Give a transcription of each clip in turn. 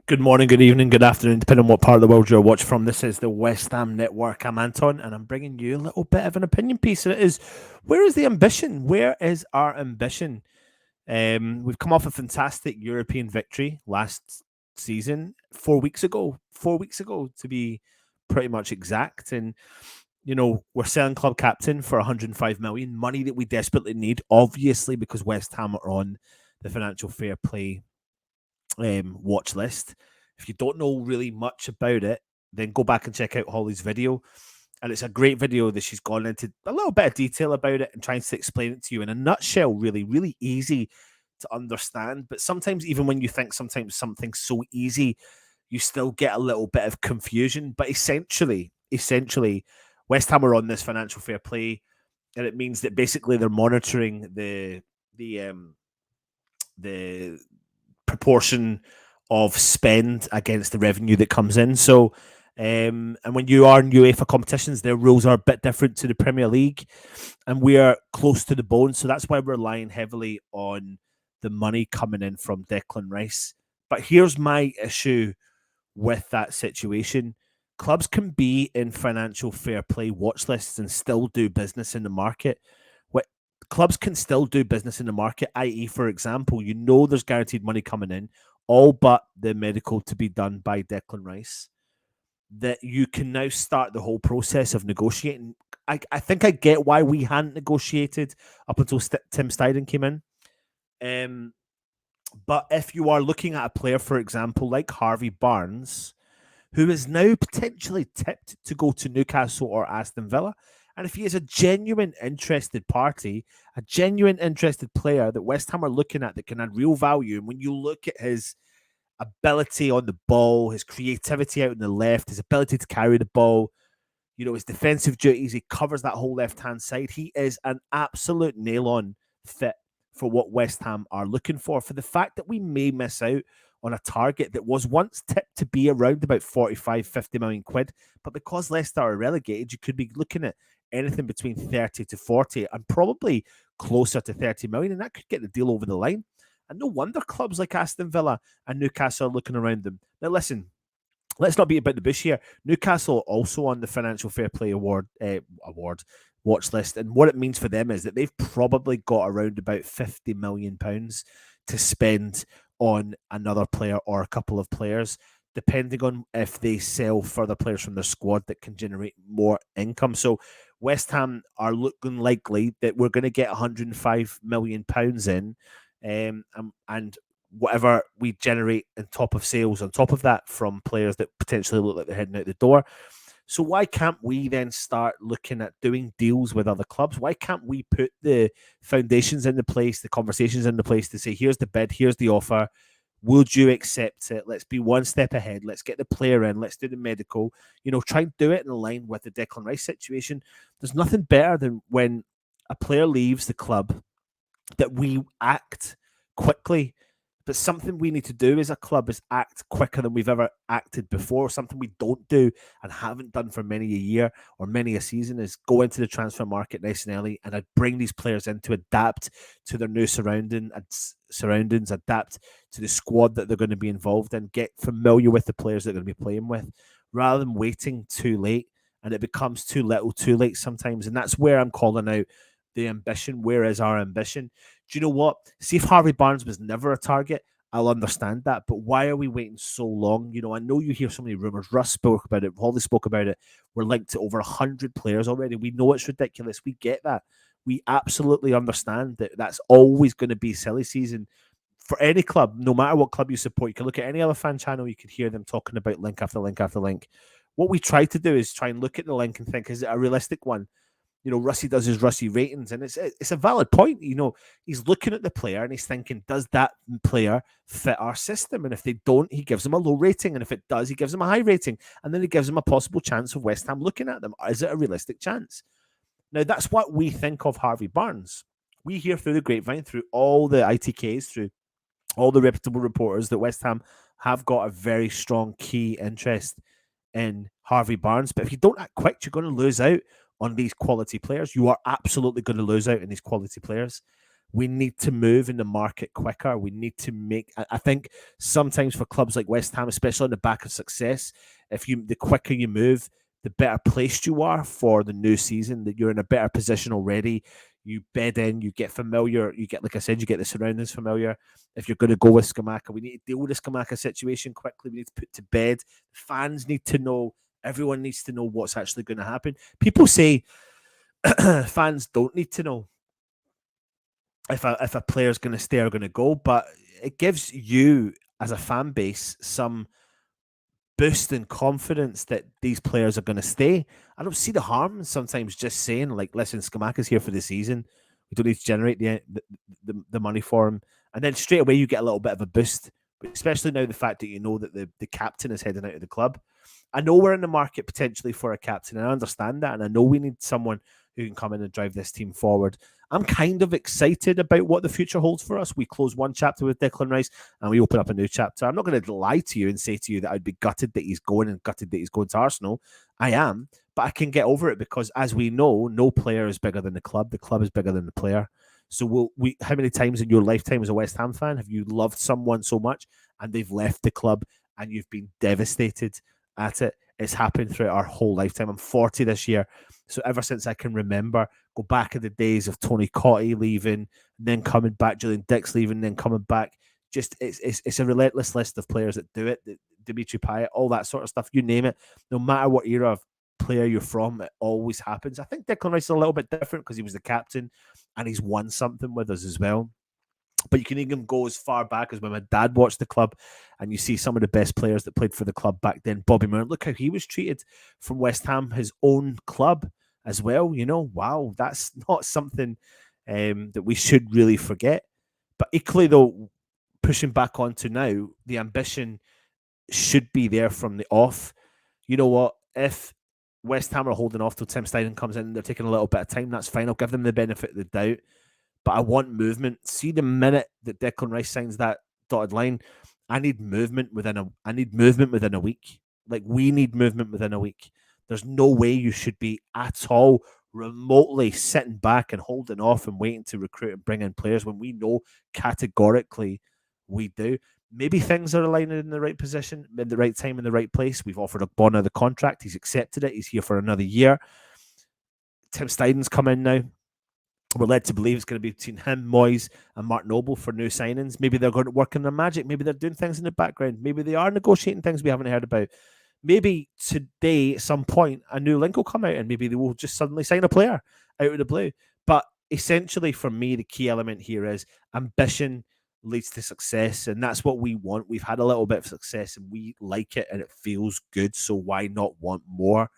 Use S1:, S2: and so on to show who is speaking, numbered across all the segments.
S1: Good morning, good evening, good afternoon, depending on what part of the world you're watching from. This is the West Ham Network. I'm Anton, and I'm bringing you a little bit of an opinion piece. And it is, where is the ambition? Where is our ambition? We've come off a fantastic European victory last season, 4 weeks ago. 4 weeks ago, to be pretty much exact. And we're selling club captain for 105 million, money that we desperately need, obviously, because West Ham are on the financial fair play watch list. If you don't know really much about it, then go back and check out Holly's video. And it's a great video that she's gone into a little bit of detail about it and trying to explain it to you in a nutshell, really, really easy to understand. But sometimes, even when you think sometimes something's so easy, you still get a little bit of confusion. But essentially, West Ham are on this financial fair play, and it means that basically they're monitoring the proportion of spend against the revenue that comes in. So, and when you are in UEFA competitions, their rules are a bit different to the Premier League, and we are close to the bone. So that's why we're relying heavily on the money coming in from Declan Rice. But here's my issue with that situation. Clubs can be in financial fair play watch lists and still do business in the market. Clubs can still do business in the market, i.e., for example, there's guaranteed money coming in, all but the medical to be done by Declan Rice, that you can now start the whole process of negotiating. I think I get why we hadn't negotiated up until Tim Steidten came in. But if you are looking at a player, for example, like Harvey Barnes, who is now potentially tipped to go to Newcastle or Aston Villa, and if he is a genuine interested party, a genuine interested player that West Ham are looking at that can add real value, and when you look at his ability on the ball, his creativity out on the left, his ability to carry the ball, his defensive duties, he covers that whole left-hand side. He is an absolute nail-on fit for what West Ham are looking for. For the fact that we may miss out on a target that was once tipped to be around about 45, 50 million quid, but because Leicester are relegated, you could be looking at anything between 30 to 40 and probably closer to 30 million, and that could get the deal over the line. And no wonder clubs like Aston Villa and Newcastle are looking around them. Now, listen, let's not beat about the bush here. Newcastle also on the Financial Fair Play award watch list, and what it means for them is that they've probably got around about £50 million to spend on another player or a couple of players, depending on if they sell further players from their squad that can generate more income. So West Ham are looking likely that we're going to get £105 million in, and whatever we generate on top of sales on top of that from players that potentially look like they're heading out the door. So why can't we then start looking at doing deals with other clubs? Why can't we put the foundations into place, the conversations into place to say, here's the bid, here's the offer. Would you accept it? Let's be one step ahead. Let's get the player in. Let's do the medical. Try and do it in line with the Declan Rice situation. There's nothing better than when a player leaves the club that we act quickly. But something we need to do as a club is act quicker than we've ever acted before. Something we don't do and haven't done for many a year or many a season is go into the transfer market nice and early, and I'd bring these players in to adapt to their new surroundings, adapt to the squad that they're going to be involved in, get familiar with the players they're going to be playing with, rather than waiting too late. And it becomes too little too late sometimes. And that's where I'm calling out the ambition. Where is our ambition? Do you know what? See, if Harvey Barnes was never a target, I'll understand that. But why are we waiting so long? I know you hear so many rumors. Russ spoke about it. Holly spoke about it. We're linked to over 100 players already. We know it's ridiculous. We get that. We absolutely understand that that's always going to be silly season for any club, no matter what club you support. You can look at any other fan channel. You could hear them talking about link after link after link. What we try to do is try and look at the link and think, is it a realistic one? Russie does his Russie ratings, and it's a valid point. He's looking at the player and he's thinking, does that player fit our system? And if they don't, he gives them a low rating. And if it does, he gives them a high rating. And then he gives them a possible chance of West Ham looking at them. Is it a realistic chance? Now, that's what we think of Harvey Barnes. We hear through the grapevine, through all the ITKs, through all the reputable reporters, that West Ham have got a very strong key interest in Harvey Barnes. But if you don't act quick, you're going to lose out on these quality players. You are absolutely going to lose out on these quality players. We need to move in the market quicker. We need to make. I think sometimes for clubs like West Ham, especially on the back of success, if you the quicker you move, the better placed you are for the new season. That you're in a better position already. You bed in, you get familiar. You get, like I said, you get the surroundings familiar. If you're going to go with Skamaka, we need to deal with the Skamaka situation quickly. We need to put to bed. Fans need to know. Everyone needs to know what's actually going to happen. People say fans don't need to know if a player's going to stay or going to go, but it gives you as a fan base some boost in confidence that these players are going to stay. I don't see the harm in sometimes just saying, like, listen, Skamaka's here for the season. We don't need to generate the money for him. And then straight away, you get a little bit of a boost, especially now the fact that you know that the captain is heading out of the club. I know we're in the market potentially for a captain, and I understand that. And I know we need someone who can come in and drive this team forward. I'm kind of excited about what the future holds for us. We close one chapter with Declan Rice and we open up a new chapter. I'm not going to lie to you and say to you that I'd be gutted that he's going and gutted that he's going to Arsenal. I am, but I can get over it because, as we know, no player is bigger than the club. The club is bigger than the player. So how many times in your lifetime as a West Ham fan have you loved someone so much and they've left the club and you've been devastated at it? It's happened throughout our whole lifetime. I'm 40 this year. So ever since I can remember, go back in the days of Tony Cottee leaving, then coming back, Julian Dix leaving, then coming back. Just it's a relentless list of players that do it. Dimitri Payet, all that sort of stuff. You name it. No matter what era of player you're from, it always happens. I think Declan Rice is a little bit different because he was the captain and he's won something with us as well. But you can even go as far back as when my dad watched the club and you see some of the best players that played for the club back then. Bobby Moore, look how he was treated from West Ham, his own club as well. You know, wow, that's not something that we should really forget. But equally, though, pushing back onto now, the ambition should be there from the off. You know what? If West Ham are holding off till Tim Steidten comes in and they're taking a little bit of time, that's fine. I'll give them the benefit of the doubt. But I want movement. See, the minute that Declan Rice signs that dotted line, I need movement within a week. Like, we need movement within a week. There's no way you should be at all remotely sitting back and holding off and waiting to recruit and bring in players when we know categorically we do. Maybe things are aligning in the right position, in the right time, in the right place. We've offered Ogbonna the contract. He's accepted it. He's here for another year. Tim Steiden's come in now. We're led to believe it's going to be between him, Moyes, and Mark Noble for new signings. Maybe they're going to work on their magic. Maybe they're doing things in the background. Maybe they are negotiating things we haven't heard about. Maybe today, at some point, a new link will come out and maybe they will just suddenly sign a player out of the blue. But essentially, for me, the key element here is ambition leads to success, and that's what we want. We've had a little bit of success and we like it and it feels good, so why not want more?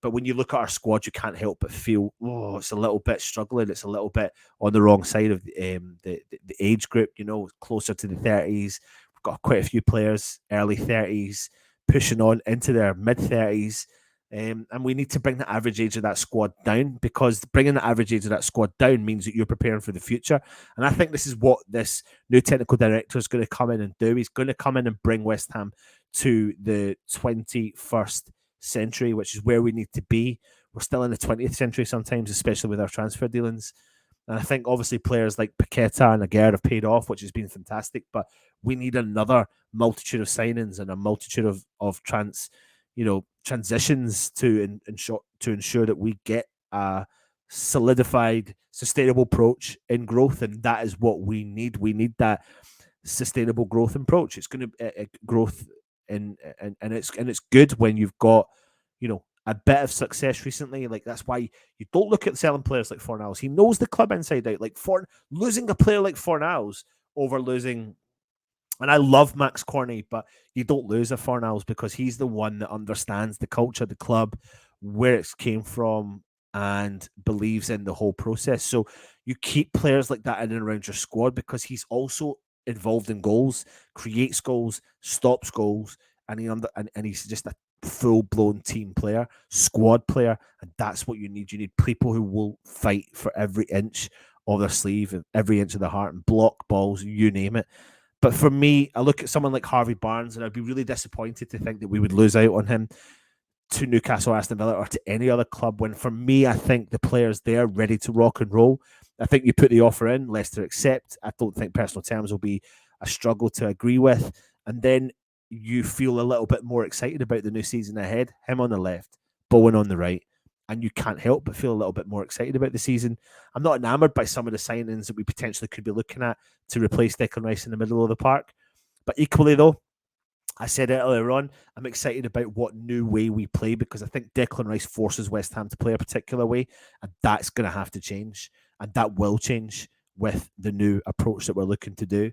S1: But when you look at our squad, you can't help but feel, oh, it's a little bit struggling. It's a little bit on the wrong side of the age group, you know, closer to the 30s. We've got quite a few players, early 30s, pushing on into their mid-30s. And we need to bring the average age of that squad down, because bringing the average age of that squad down means that you're preparing for the future. And I think this is what this new technical director is going to come in and do. He's going to come in and bring West Ham to the 21st century, which is where we need to be. We're still in the 20th century sometimes, especially with our transfer dealings. And I think obviously players like Paqueta and Aguerd have paid off, which has been fantastic. But we need another multitude of signings and a multitude of transitions to ensure that we get a solidified, sustainable approach in growth, and that is what we need. We need that sustainable growth approach. It's going to growth. And it's good when you've got, you know, a bit of success recently. Like, that's why you don't look at selling players like Fornals. He knows the club inside out. Like, losing a player like Fornals over losing, and I love Max Corney, but you don't lose a Fornals because he's the one that understands the culture, the club, where it came from, and believes in the whole process. So you keep players like that in and around your squad because he's also involved in goals, creates goals, stops goals, and he's just a full-blown team player, squad player, and that's what you need. You need people who will fight for every inch of their sleeve and every inch of the heart and block balls, you name it. But for me, I look at someone like Harvey Barnes, and I'd be really disappointed to think that we would lose out on him to Newcastle, Aston Villa, or to any other club. When for me, I think the players there ready to rock and roll. I think you put the offer in, Leicester accept. I don't think personal terms will be a struggle to agree with, and then you feel a little bit more excited about the new season ahead. Him on the left, Bowen on the right, and you can't help but feel a little bit more excited about the season. I'm not enamored by some of the signings that we potentially could be looking at to replace Declan Rice in the middle of the park, but equally though, I said it earlier on, I'm excited about what new way we play because I think Declan Rice forces West Ham to play a particular way, and that's going to have to change, and that will change with the new approach that we're looking to do.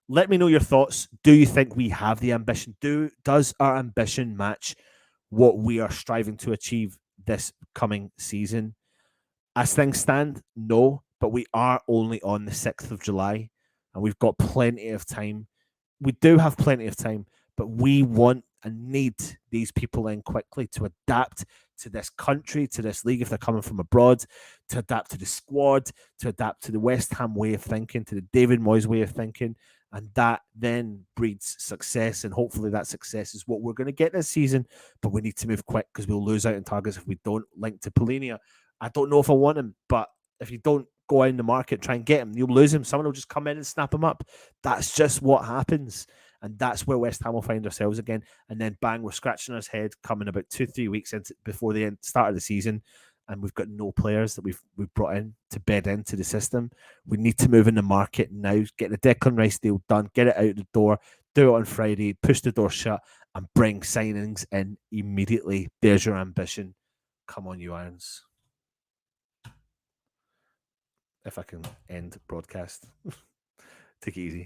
S1: Let me know your thoughts. Do you think we have the ambition? Does our ambition match what we are striving to achieve this coming season? As things stand, no, but we are only on the 6th of July, and we've got plenty of time. We do have plenty of time, but we want and need these people in quickly to adapt to this country, to this league if they're coming from abroad, to adapt to the squad, to adapt to the West Ham way of thinking, to the David Moyes way of thinking. And that then breeds success. And hopefully that success is what we're going to get this season. But we need to move quick because we'll lose out in targets if we don't link to Polinia. I don't know if I want him, but if you don't go out in the market, try and get him, you'll lose him. Someone will just come in and snap him up. That's just what happens. And that's where West Ham will find ourselves again. And then bang, we're scratching our head coming about 2-3 weeks into before the start of the season. And we've got no players that we've brought in to bed into the system. We need to move in the market now, get the Declan Rice deal done, get it out the door, do it on Friday, push the door shut, and bring signings in immediately. There's your ambition. Come on, you Irons. If I can end broadcast. Take it easy.